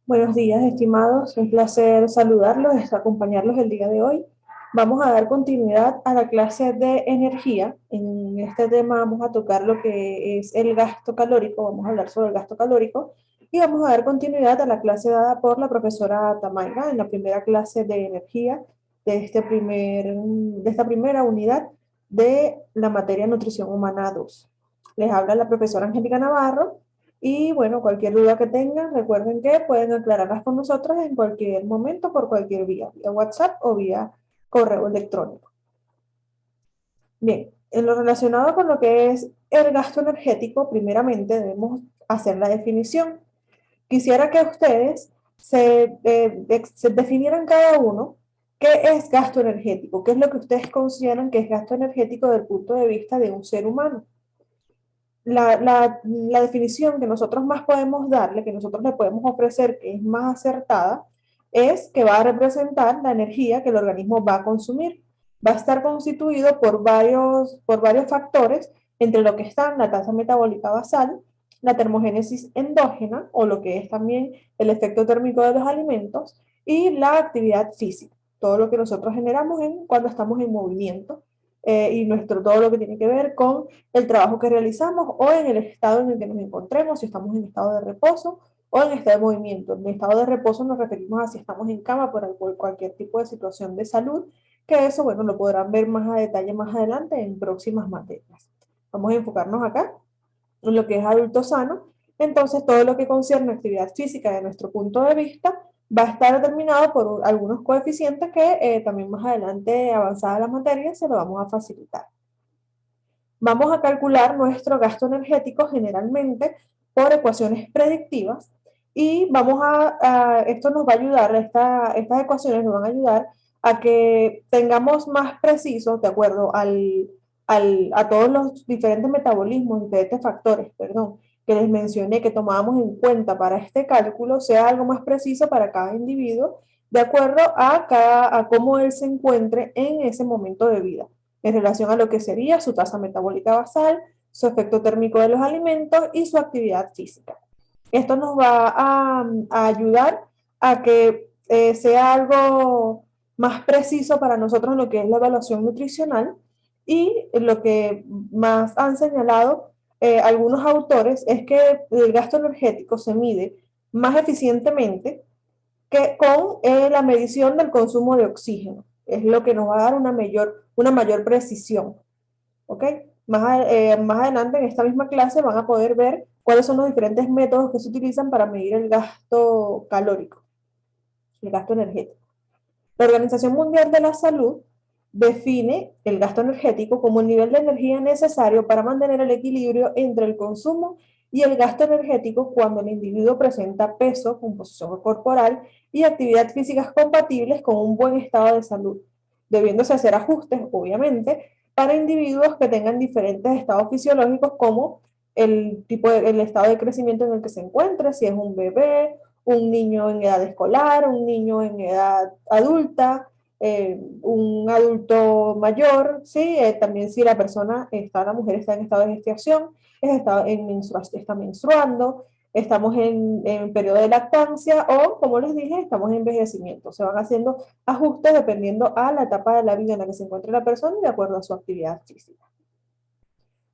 Buenos días, estimados. Un placer saludarlos, acompañarlos el día de hoy. Vamos a dar continuidad a la clase de energía. En este tema vamos a tocar lo que es el gasto calórico. Vamos a hablar sobre el gasto calórico y vamos a dar continuidad a la clase dada por la profesora Tamaira en la primera clase de energía de esta primera unidad de la materia Nutrición Humana 2. Les habla la profesora Angélica Navarro. Y bueno, cualquier duda que tengan, recuerden que pueden aclararlas con nosotros en cualquier momento, por cualquier vía WhatsApp o vía correo electrónico. Bien, en lo relacionado con lo que es el gasto energético, primeramente debemos hacer la definición. Quisiera que ustedes se definieran cada uno qué es gasto energético, qué es lo que ustedes consideran que es gasto energético desde el punto de vista de un ser humano. La definición que nosotros más podemos darle, que nosotros le podemos ofrecer, que es más acertada, es que va a representar la energía que el organismo va a consumir. Va a estar constituido por varios factores, entre lo que están la tasa metabólica basal, la termogénesis endógena, o lo que es también el efecto térmico de los alimentos, y la actividad física, todo lo que nosotros generamos cuando estamos en movimiento, y todo lo que tiene que ver con el trabajo que realizamos o en el estado en el que nos encontremos, si estamos en estado de reposo o en estado de movimiento. En estado de reposo nos referimos a si estamos en cama por cualquier tipo de situación de salud, que eso, bueno, lo podrán ver más a detalle más adelante en próximas materias. Vamos a enfocarnos acá en lo que es adulto sano. Entonces, todo lo que concierne a actividad física de nuestro punto de vista va a estar determinado por algunos coeficientes que también más adelante, avanzada la materia, se lo vamos a facilitar. Vamos a calcular nuestro gasto energético generalmente por ecuaciones predictivas y esto nos va a ayudar, estas ecuaciones nos van a ayudar a que tengamos más precisos, de acuerdo a todos los diferentes metabolismos, diferentes factores, perdón, que les mencioné que tomábamos en cuenta para este cálculo, sea algo más preciso para cada individuo, de acuerdo a cómo él se encuentre en ese momento de vida en relación a lo que sería su tasa metabólica basal, su efecto térmico de los alimentos y su actividad física. Esto nos va a ayudar a que sea algo más preciso para nosotros en lo que es la evaluación nutricional y lo que más han señalado algunos autores es que el gasto energético se mide más eficientemente que con la medición del consumo de oxígeno. Es lo que nos va a dar una mayor precisión. ¿Ok? Más adelante en esta misma clase van a poder ver cuáles son los diferentes métodos que se utilizan para medir el gasto calórico, el gasto energético. La Organización Mundial de la Salud define el gasto energético como el nivel de energía necesario para mantener el equilibrio entre el consumo y el gasto energético cuando el individuo presenta peso, composición corporal y actividad físicas compatibles con un buen estado de salud, debiéndose hacer ajustes, obviamente, para individuos que tengan diferentes estados fisiológicos como el estado de crecimiento en el que se encuentra, si es un bebé, un niño en edad escolar, un niño en edad adulta, un adulto mayor, ¿sí? También si la mujer está en estado de gestación, está menstruando, estamos en periodo de lactancia o, como les dije, estamos en envejecimiento. Se van haciendo ajustes dependiendo a la etapa de la vida en la que se encuentre la persona y de acuerdo a su actividad física.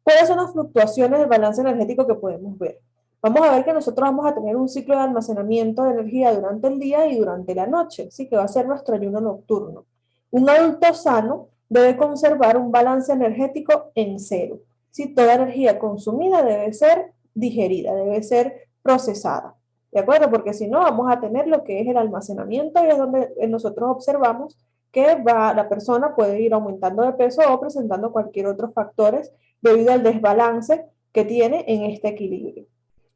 ¿Cuáles son las fluctuaciones del balance energético que podemos ver? Vamos a ver que nosotros vamos a tener un ciclo de almacenamiento de energía durante el día y durante la noche, ¿sí? Que va a ser nuestro ayuno nocturno. Un adulto sano debe conservar un balance energético en cero. ¿Sí? Toda energía consumida debe ser digerida, debe ser procesada. ¿De acuerdo? Porque si no, vamos a tener lo que es el almacenamiento y es donde nosotros observamos que la persona puede ir aumentando de peso o presentando cualquier otro factores debido al desbalance que tiene en este equilibrio.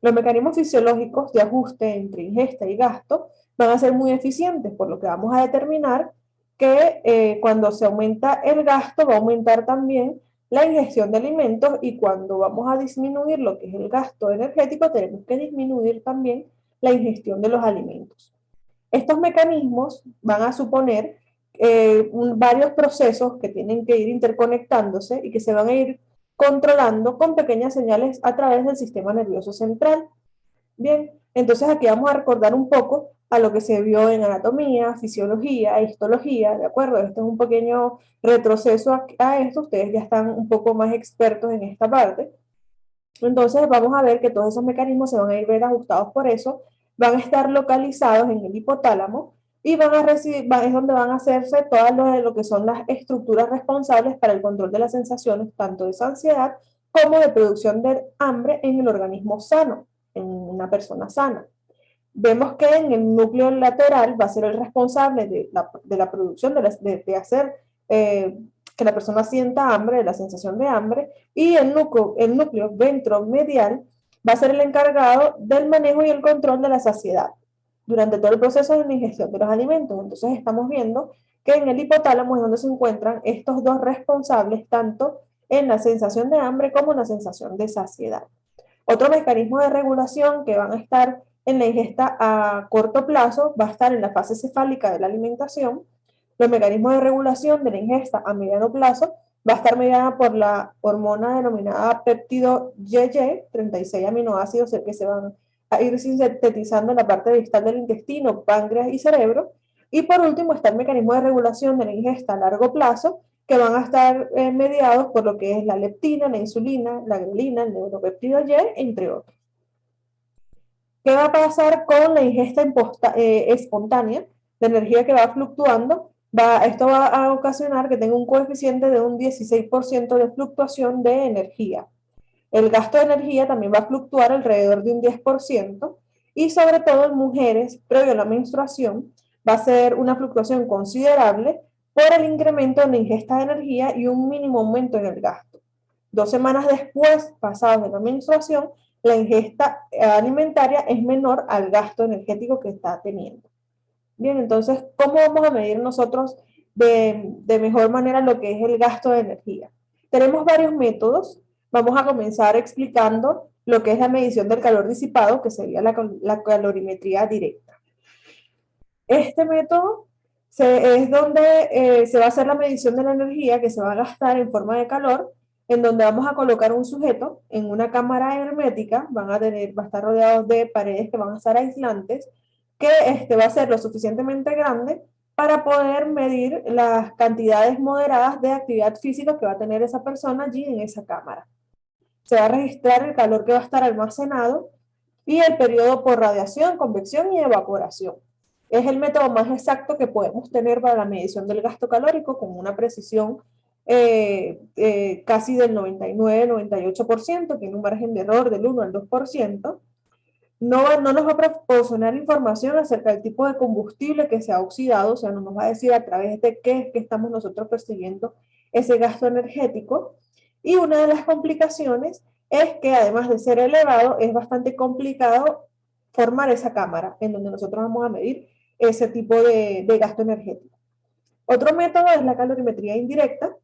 Los mecanismos fisiológicos de ajuste entre ingesta y gasto van a ser muy eficientes, por lo que vamos a determinar que cuando se aumenta el gasto va a aumentar también la ingestión de alimentos y cuando vamos a disminuir lo que es el gasto energético tenemos que disminuir también la ingestión de los alimentos. Estos mecanismos van a suponer varios procesos que tienen que ir interconectándose y que se van a ir controlando con pequeñas señales a través del sistema nervioso central. Bien, entonces aquí vamos a recordar un poco a lo que se vio en anatomía, fisiología, histología, ¿de acuerdo? Este es un pequeño retroceso a esto, ustedes ya están un poco más expertos en esta parte. Entonces vamos a ver que todos esos mecanismos se van a ir ver ajustados por eso, van a estar localizados en el hipotálamo y van a recibir, es donde van a hacerse todas lo que son las estructuras responsables para el control de las sensaciones, tanto de ansiedad como de producción de hambre en el organismo sano, en una persona sana. Vemos que en el núcleo lateral va a ser el responsable de la producción, de hacer que la persona sienta hambre, de la sensación de hambre, y el núcleo ventromedial va a ser el encargado del manejo y el control de la saciedad durante todo el proceso de la ingestión de los alimentos. Entonces estamos viendo que en el hipotálamo es donde se encuentran estos dos responsables, tanto en la sensación de hambre como en la sensación de saciedad. Otro mecanismo de regulación que van a estar en la ingesta a corto plazo va a estar en la fase cefálica de la alimentación. Los mecanismos de regulación de la ingesta a mediano plazo va a estar mediada por la hormona denominada péptido YY, 36 aminoácidos que se van a ir sintetizando en la parte distal del intestino, páncreas y cerebro. Y por último está el mecanismo de regulación de la ingesta a largo plazo, que van a estar mediados por lo que es la leptina, la insulina, la grelina, el neuropéptido Y, entre otros. ¿Qué va a pasar con la ingesta espontánea de energía que va fluctuando? Esto va a ocasionar que tenga un coeficiente de un 16% de fluctuación de energía. El gasto de energía también va a fluctuar alrededor de un 10% y sobre todo en mujeres, previo a la menstruación, va a ser una fluctuación considerable por el incremento en la ingesta de energía y un mínimo aumento en el gasto. 2 semanas después, pasados de la menstruación, la ingesta alimentaria es menor al gasto energético que está teniendo. Bien, entonces, ¿cómo vamos a medir nosotros de mejor manera lo que es el gasto de energía? Tenemos varios métodos. Vamos a comenzar explicando lo que es la medición del calor disipado, que sería la calorimetría directa. Este método es donde se va a hacer la medición de la energía que se va a gastar en forma de calor, en donde vamos a colocar un sujeto en una cámara hermética, va a estar rodeado de paredes que van a estar aislantes, que va a ser lo suficientemente grande para poder medir las cantidades moderadas de actividad física que va a tener esa persona allí en esa cámara. Se va a registrar el calor que va a estar almacenado y el periodo por radiación, convección y evaporación. Es el método más exacto que podemos tener para la medición del gasto calórico con una precisión casi del 99-98%, tiene un margen de error del 1 al 2%. No nos va a proporcionar información acerca del tipo de combustible que se ha oxidado, o sea, no nos va a decir a través de qué es que estamos nosotros persiguiendo ese gasto energético. Y una de las complicaciones es que además de ser elevado, es bastante complicado formar esa cámara en donde nosotros vamos a medir ese tipo de gasto energético. Otro método es la calorimetría indirecta.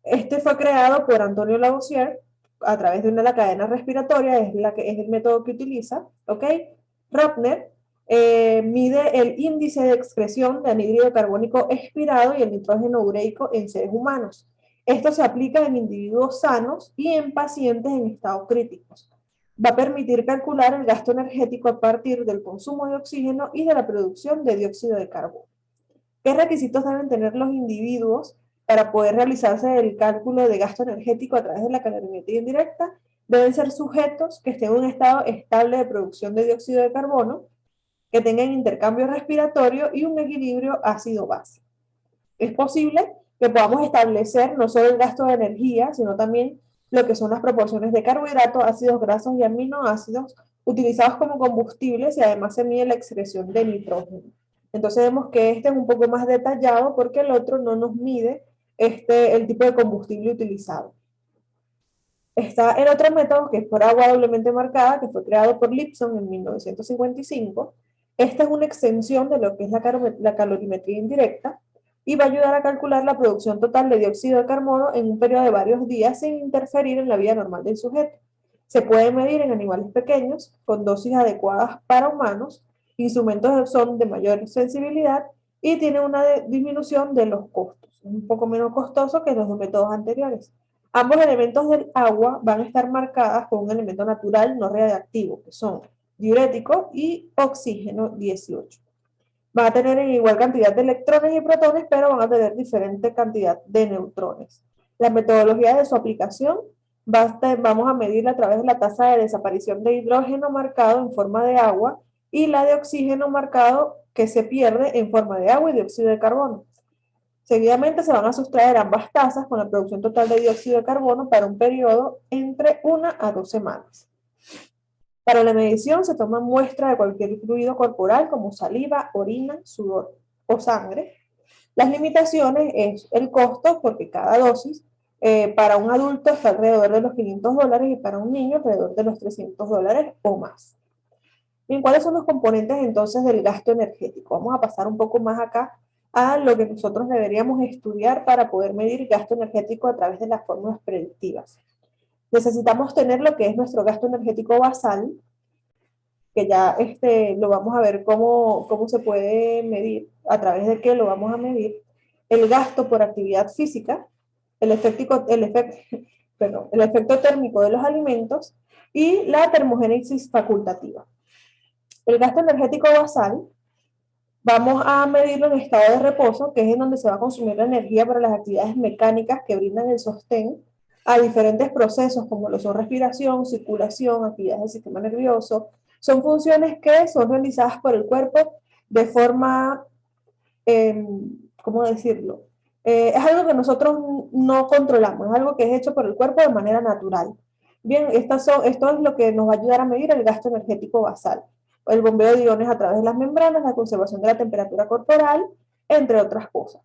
Este fue creado por Antonio Lavoisier a través de la cadena respiratoria, es el método que utiliza, ¿ok? Rappner mide el índice de excreción de anhídrido carbónico expirado y el nitrógeno ureico en seres humanos. Esto se aplica en individuos sanos y en pacientes en estados críticos. Va a permitir calcular el gasto energético a partir del consumo de oxígeno y de la producción de dióxido de carbono. ¿Qué requisitos deben tener los individuos para poder realizarse el cálculo de gasto energético a través de la calorimetría indirecta? Deben ser sujetos que estén en un estado estable de producción de dióxido de carbono, que tengan intercambio respiratorio y un equilibrio ácido-base. Es posible que podamos establecer no solo el gasto de energía, sino también lo que son las proporciones de carbohidratos, ácidos grasos y aminoácidos utilizados como combustibles, y además se mide la excreción de nitrógeno. Entonces vemos que este es un poco más detallado porque el otro no nos mide el tipo de combustible utilizado. Está el otro método que es por agua doblemente marcada, que fue creado por Lipson en 1955. Esta es una extensión de lo que es la calorimetría indirecta y va a ayudar a calcular la producción total de dióxido de carbono en un periodo de varios días sin interferir en la vida normal del sujeto. Se puede medir en animales pequeños con dosis adecuadas para humanos. Instrumentos son de mayor sensibilidad y tiene una disminución de los costos, un poco menos costoso que los métodos anteriores. Ambos elementos del agua van a estar marcadas con un elemento natural no radiactivo, que son diurético y oxígeno 18. Van a tener en igual cantidad de electrones y protones, pero van a tener diferente cantidad de neutrones. La metodología de su aplicación vamos a medirla a través de la tasa de desaparición de hidrógeno marcado en forma de agua y la de oxígeno marcado que se pierde en forma de agua y dióxido de carbono. Seguidamente se van a sustraer ambas tasas con la producción total de dióxido de carbono para un periodo entre 1 a 2 semanas. Para la medición se toma muestra de cualquier fluido corporal como saliva, orina, sudor o sangre. Las limitaciones es el costo, porque cada dosis para un adulto está alrededor de los $500 y para un niño alrededor de los $300 o más. Bien, ¿cuáles son los componentes entonces del gasto energético? Vamos a pasar un poco más acá a lo que nosotros deberíamos estudiar para poder medir gasto energético a través de las fórmulas predictivas. Necesitamos tener lo que es nuestro gasto energético basal, que ya lo vamos a ver cómo se puede medir, a través de qué lo vamos a medir, el gasto por actividad física, el efecto térmico de los alimentos y la termogénesis facultativa. El gasto energético basal vamos a medirlo en estado de reposo, que es en donde se va a consumir la energía para las actividades mecánicas que brindan el sostén a diferentes procesos, como lo son respiración, circulación, actividades del sistema nervioso. Son funciones que son realizadas por el cuerpo de forma, ¿cómo decirlo? Es algo que nosotros no controlamos, es algo que es hecho por el cuerpo de manera natural. Bien, esto es lo que nos va a ayudar a medir el gasto energético basal. El bombeo de iones a través de las membranas, la conservación de la temperatura corporal, entre otras cosas.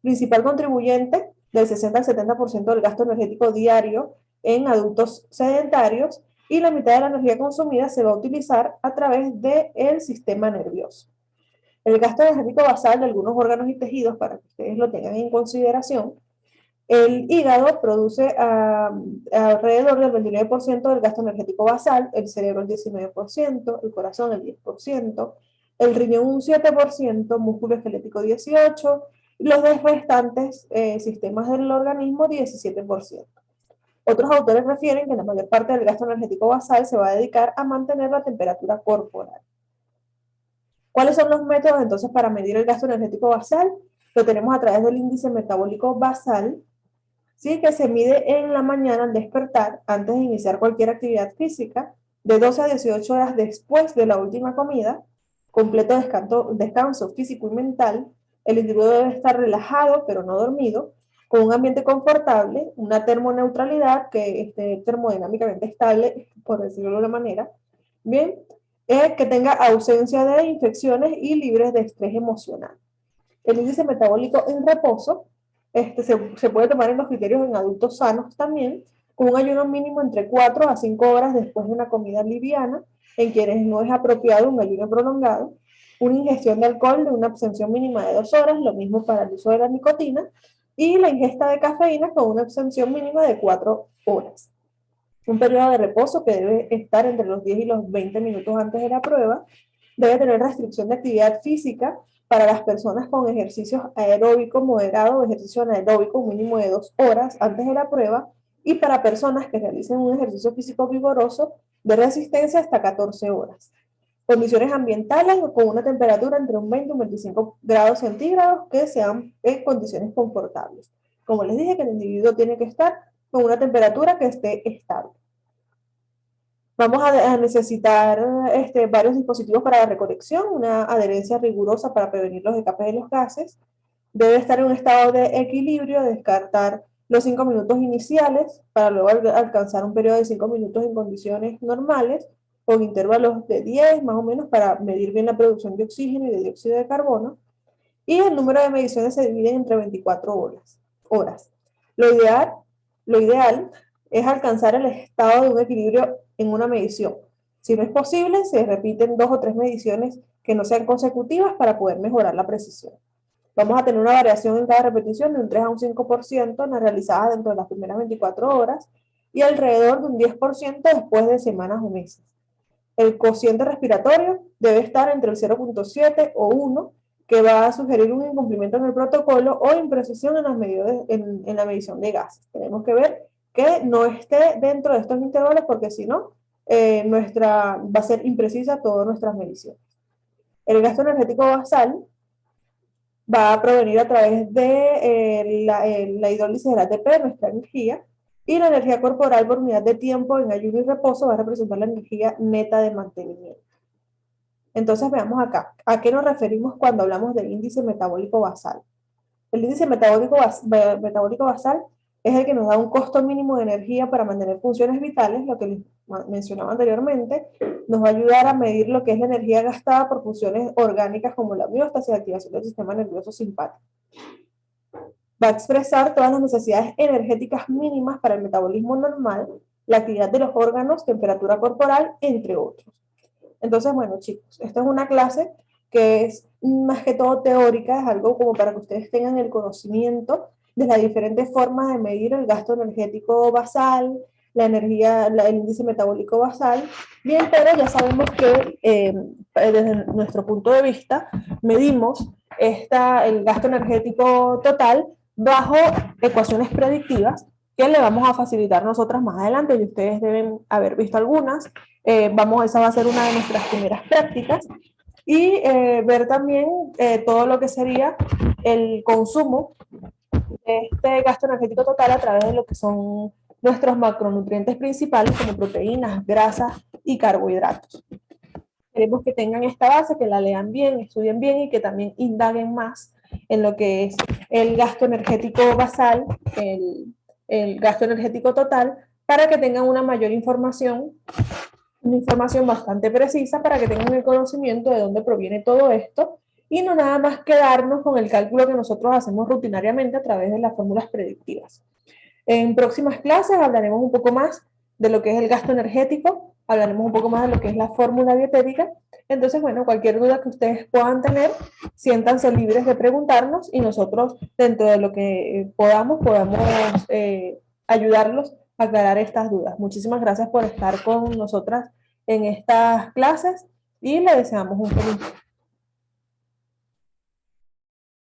Principal contribuyente del 60 al 70% del gasto energético diario en adultos sedentarios, y la mitad de la energía consumida se va a utilizar a través del sistema nervioso. El gasto energético basal de algunos órganos y tejidos, para que ustedes lo tengan en consideración: el hígado produce alrededor del 29% del gasto energético basal, el cerebro el 19%, el corazón el 10%, el riñón un 7%, músculo esquelético 18%, y los restantes sistemas del organismo 17%. Otros autores refieren que la mayor parte del gasto energético basal se va a dedicar a mantener la temperatura corporal. ¿Cuáles son los métodos entonces para medir el gasto energético basal? Lo tenemos a través del índice metabólico basal, ¿sí? Que se mide en la mañana al despertar, antes de iniciar cualquier actividad física, de 12 a 18 horas después de la última comida, completo descanso físico y mental. El individuo debe estar relajado pero no dormido, con un ambiente confortable, una termoneutralidad que esté termodinámicamente estable, por decirlo de una manera, bien, que tenga ausencia de infecciones y libres de estrés emocional. El índice metabólico en reposo se puede tomar en los criterios en adultos sanos también, con un ayuno mínimo entre 4 a 5 horas después de una comida liviana, en quienes no es apropiado un ayuno prolongado, una ingestión de alcohol de una abstención mínima de 2 horas, lo mismo para el uso de la nicotina, y la ingesta de cafeína con una abstención mínima de 4 horas. Un periodo de reposo que debe estar entre los 10 y los 20 minutos antes de la prueba. Debe tener restricción de actividad física para las personas con ejercicios aeróbicos moderados o ejercicio anaeróbico un mínimo de 2 horas antes de la prueba, y para personas que realicen un ejercicio físico vigoroso de resistencia hasta 14 horas. Condiciones ambientales con una temperatura entre un 20 y un 25 grados centígrados que sean en condiciones confortables. Como les dije, que el individuo tiene que estar con una temperatura que esté estable. Vamos a necesitar varios dispositivos para la recolección, una adherencia rigurosa para prevenir los escapes de los gases. Debe estar en un estado de equilibrio, descartar los 5 minutos iniciales para luego alcanzar un periodo de 5 minutos en condiciones normales, con intervalos de 10 más o menos para medir bien la producción de oxígeno y de dióxido de carbono. Y el número de mediciones se divide entre 24 horas. Lo ideal es alcanzar el estado de un equilibrio en una medición. Si no es posible, se repiten 2 o 3 mediciones que no sean consecutivas para poder mejorar la precisión. Vamos a tener una variación en cada repetición de un 3 a un 5% en las realizadas dentro de las primeras 24 horas y alrededor de un 10% después de semanas o meses. El cociente respiratorio debe estar entre el 0.7 o 1, que va a sugerir un incumplimiento en el protocolo o imprecisión en la medición de gases. Tenemos que ver que no esté dentro de estos intervalos, porque si no, va a ser imprecisa todas nuestras mediciones. El gasto energético basal va a provenir a través de la hidrólisis del ATP, nuestra energía, y la energía corporal por unidad de tiempo en ayuno y reposo va a representar la energía neta de mantenimiento. Entonces veamos acá, ¿a qué nos referimos cuando hablamos del índice metabólico basal? El índice metabólico basal es el que nos da un costo mínimo de energía para mantener funciones vitales, lo que les mencionaba anteriormente, nos va a ayudar a medir lo que es la energía gastada por funciones orgánicas como la homeostasis y activación del sistema nervioso simpático. Va a expresar todas las necesidades energéticas mínimas para el metabolismo normal, la actividad de los órganos, temperatura corporal, entre otros. Entonces, bueno, chicos, esta es una clase que es más que todo teórica, es algo como para que ustedes tengan el conocimiento de las diferentes formas de medir el gasto energético basal, la energía, el índice metabólico basal. Bien, pero ya sabemos que desde nuestro punto de vista medimos el gasto energético total bajo ecuaciones predictivas que le vamos a facilitar nosotras más adelante y ustedes deben haber visto algunas. Esa va a ser una de nuestras primeras prácticas y ver también todo lo que sería el consumo de este gasto energético total a través de lo que son nuestros macronutrientes principales como proteínas, grasas y carbohidratos. Queremos que tengan esta base, que la lean bien, estudien bien y que también indaguen más en lo que es el gasto energético basal, el gasto energético total, para que tengan una mayor información, una información bastante precisa para que tengan el conocimiento de dónde proviene todo esto y no nada más quedarnos con el cálculo que nosotros hacemos rutinariamente a través de las fórmulas predictivas. En próximas clases hablaremos un poco más de lo que es el gasto energético, hablaremos un poco más de lo que es la fórmula dietética. Entonces, bueno, cualquier duda que ustedes puedan tener, siéntanse libres de preguntarnos y nosotros, dentro de lo que podamos ayudarlos a aclarar estas dudas. Muchísimas gracias por estar con nosotras en estas clases y le deseamos un feliz día.